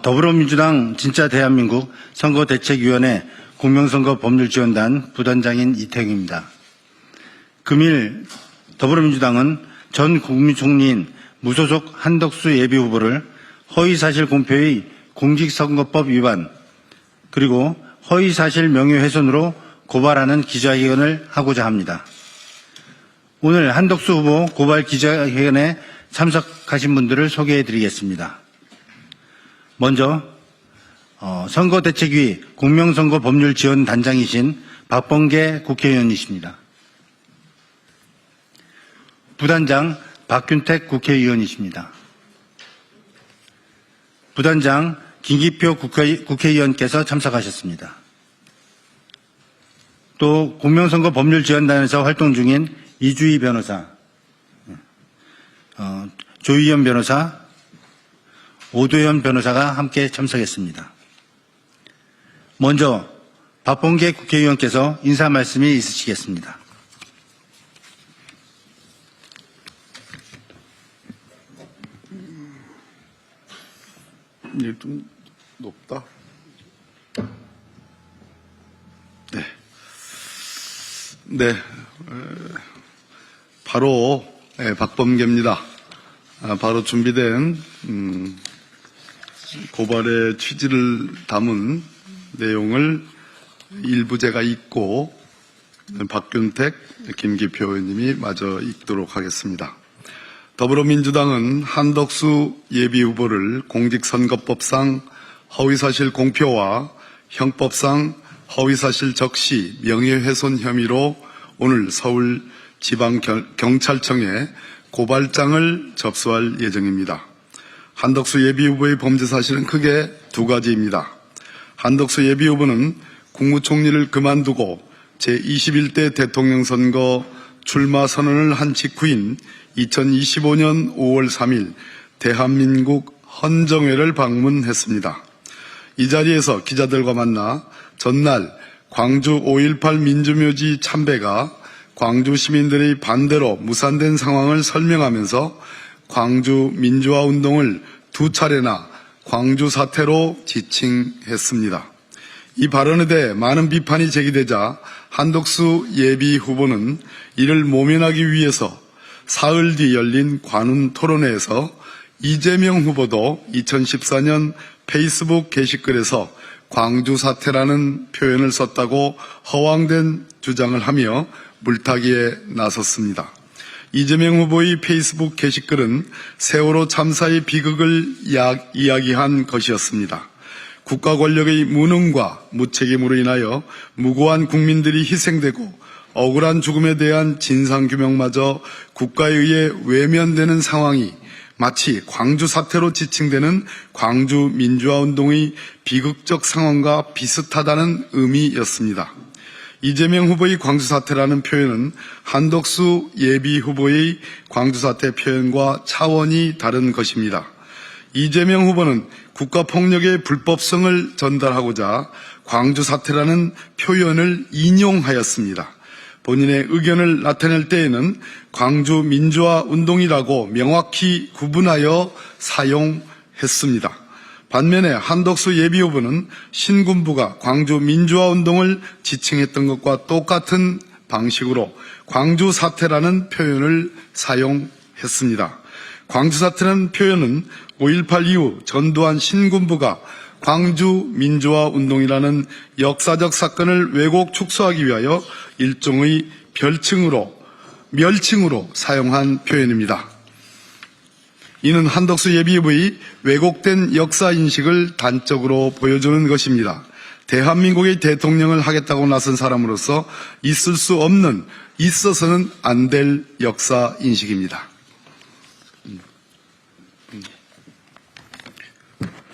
더불어민주당 진짜 대한민국 선거대책위원회 공명선거법률지원단 부단장인 이태영입니다. 금일 더불어민주당은 전 국무총리인 무소속 한덕수 예비후보를 허위사실 공표의 공직선거법 위반 그리고 허위사실 명예훼손으로 고발하는 기자회견을 하고자 합니다. 오늘 한덕수 후보 고발 기자회견에 참석하신 분들을 소개해드리겠습니다. 먼저 선거대책위 공명선거법률지원단장이신 박범계 국회의원이십니다. 부단장 박균택 국회의원이십니다. 부단장 김기표 국회의원께서 참석하셨습니다. 또 공명선거법률지원단에서 활동 중인 이주희 변호사, 조희연 변호사, 오도현 변호사가 함께 참석했습니다. 먼저 박범계 국회의원께서 인사 말씀이 있으시겠습니다. 좀 높다. 네. 바로 박범계입니다. 바로 준비된 고발의 취지를 담은 내용을 일부 제가 읽고 박균택, 김기표 의원님이 마저 읽도록 하겠습니다. 더불어민주당은 한덕수 예비후보를 공직선거법상 허위사실 공표와 형법상 허위사실 적시 명예훼손 혐의로 오늘 서울지방경찰청에 고발장을 접수할 예정입니다. 한덕수 예비후보의 범죄 사실은 크게 두 가지입니다. 한덕수 예비후보는 국무총리를 그만두고 제21대 대통령 선거 출마 선언을 한 직후인 2025년 5월 3일 대한민국 헌정회를 방문했습니다. 이 자리에서 기자들과 만나 전날 광주 5.18 민주묘지 참배가 광주 시민들의 반대로 무산된 상황을 설명하면서 광주 민주화운동을 두 차례나 광주 사태로 지칭했습니다. 이 발언에 대해 많은 비판이 제기되자 한덕수 예비 후보는 이를 모면하기 위해서 사흘 뒤 열린 관훈 토론회에서 이재명 후보도 2014년 페이스북 게시글에서 광주 사태라는 표현을 썼다고 허황된 주장을 하며 물타기에 나섰습니다. 이재명 후보의 페이스북 게시글은 세월호 참사의 비극을 이야기한 것이었습니다. 국가 권력의 무능과 무책임으로 인하여 무고한 국민들이 희생되고 억울한 죽음에 대한 진상규명마저 국가에 의해 외면되는 상황이 마치 광주 사태로 지칭되는 광주 민주화운동의 비극적 상황과 비슷하다는 의미였습니다. 이재명 후보의 광주 사태라는 표현은 한덕수 예비 후보의 광주 사태 표현과 차원이 다른 것입니다. 이재명 후보는 국가폭력의 불법성을 전달하고자 광주 사태라는 표현을 인용하였습니다. 본인의 의견을 나타낼 때에는 광주 민주화 운동이라고 명확히 구분하여 사용했습니다. 반면에 한덕수 예비후보는 신군부가 광주 민주화 운동을 지칭했던 것과 똑같은 방식으로 광주 사태라는 표현을 사용했습니다. 광주 사태라는 표현은 5.18 이후 전두환 신군부가 광주 민주화 운동이라는 역사적 사건을 왜곡 축소하기 위하여 일종의 멸칭으로 사용한 표현입니다. 이는 한덕수 예비후보의 왜곡된 역사인식을 단적으로 보여주는 것입니다. 대한민국의 대통령을 하겠다고 나선 사람으로서 있을 수 없는, 있어서는 안 될 역사인식입니다.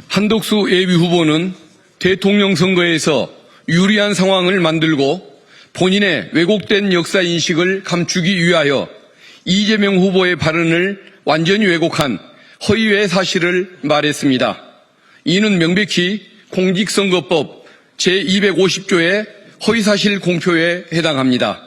한덕수 예비후보는 대통령 선거에서 유리한 상황을 만들고 본인의 왜곡된 역사인식을 감추기 위하여 이재명 후보의 발언을 완전히 왜곡한 허위의 사실을 말했습니다. 이는 명백히 공직선거법 제250조의 허위사실 공표에 해당합니다.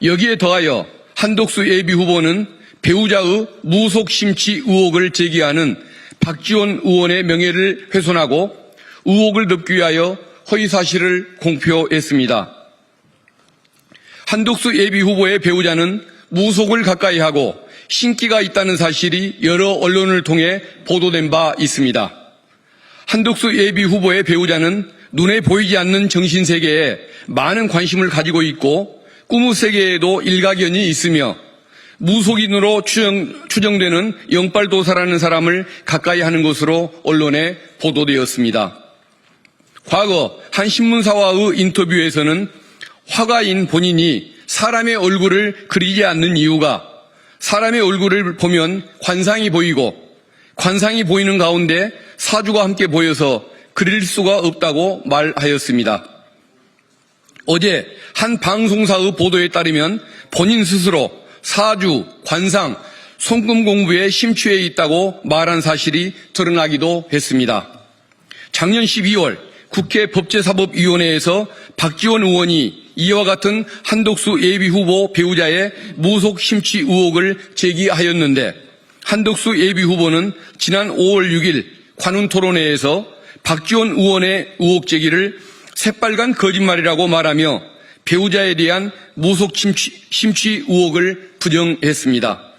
여기에 더하여 한덕수 예비후보는 배우자의 무속 심취 의혹을 제기하는 박지원 의원의 명예를 훼손하고 의혹을 덮기 위하여 허위사실을 공표했습니다. 한덕수 예비후보의 배우자는 무속을 가까이 하고 신기가 있다는 사실이 여러 언론을 통해 보도된 바 있습니다. 한덕수 예비후보의 배우자는 눈에 보이지 않는 정신세계에 많은 관심을 가지고 있고 꿈의 세계에도 일가견이 있으며 무속인으로 추정되는 영빨도사라는 사람을 가까이 하는 것으로 언론에 보도되었습니다. 과거 한 신문사와의 인터뷰에서는 화가인 본인이 사람의 얼굴을 그리지 않는 이유가 사람의 얼굴을 보면 관상이 보이고 관상이 보이는 가운데 사주가 함께 보여서 그릴 수가 없다고 말하였습니다. 어제 한 방송사의 보도에 따르면 본인 스스로 사주, 관상, 손금 공부에 심취해 있다고 말한 사실이 드러나기도 했습니다. 작년 12월 국회 법제사법위원회에서 박지원 의원이 이와 같은 한덕수 예비후보 배우자의 무속 심취 의혹을 제기하였는데 한덕수 예비후보는 지난 5월 6일 관훈토론회에서 박지원 의원의 의혹 제기를 새빨간 거짓말이라고 말하며 배우자에 대한 무속 심취 의혹을 부정했습니다.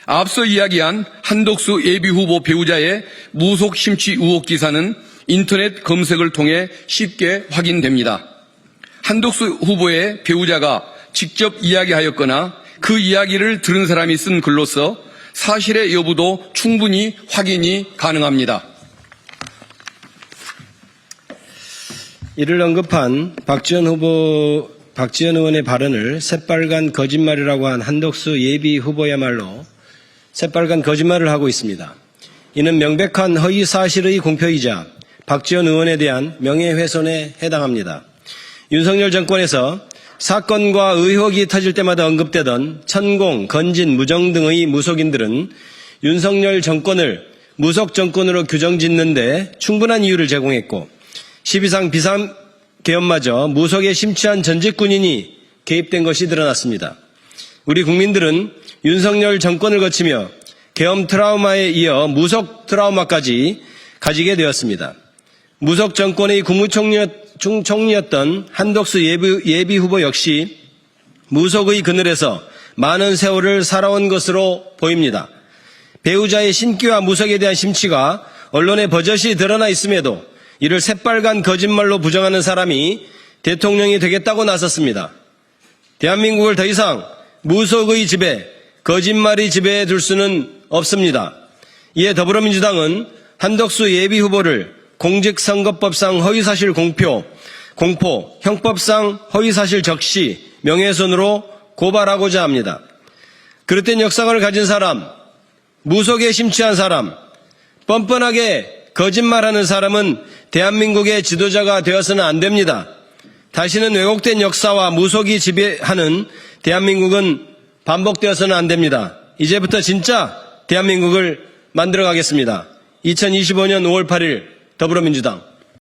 앞서 이야기한 한덕수 예비후보 배우자의 무속 심취 의혹 기사는 인터넷 검색을 통해 쉽게 확인됩니다. 한덕수 후보의 배우자가 직접 이야기하였거나 그 이야기를 들은 사람이 쓴 글로서 사실의 여부도 충분히 확인이 가능합니다. 이를 언급한 박지원 의원의 발언을 새빨간 거짓말이라고 한 한덕수 예비 후보야말로 새빨간 거짓말을 하고 있습니다. 이는 명백한 허위 사실의 공표이자 박지원 의원에 대한 명예훼손에 해당합니다. 윤석열 정권에서 사건과 의혹이 터질 때마다 언급되던 천공, 건진, 무정 등의 무속인들은 윤석열 정권을 무속 정권으로 규정짓는 데 충분한 이유를 제공했고 12상 비상계엄마저 무속에 심취한 전직 군인이 개입된 것이 드러났습니다. 우리 국민들은 윤석열 정권을 거치며 계엄 트라우마에 이어 무속 트라우마까지 가지게 되었습니다. 무속 정권의 국무총리였던 한덕수 예비 후보 역시 무속의 그늘에서 많은 세월을 살아온 것으로 보입니다. 배우자의 신기와 무속에 대한 심취가 언론에 버젓이 드러나 있음에도 이를 새빨간 거짓말로 부정하는 사람이 대통령이 되겠다고 나섰습니다. 대한민국을 더 이상 무속의 지배, 거짓말이 지배해 둘 수는 없습니다. 이에 더불어민주당은 한덕수 예비 후보를 공직선거법상 허위사실 공포, 형법상 허위사실 적시, 명예훼손으로 고발하고자 합니다. 그릇된 역사관을 가진 사람, 무속에 심취한 사람, 뻔뻔하게 거짓말하는 사람은 대한민국의 지도자가 되어서는 안 됩니다. 다시는 왜곡된 역사와 무속이 지배하는 대한민국은 반복되어서는 안 됩니다. 이제부터 진짜 대한민국을 만들어가겠습니다. 2025년 5월 8일 더불어민주당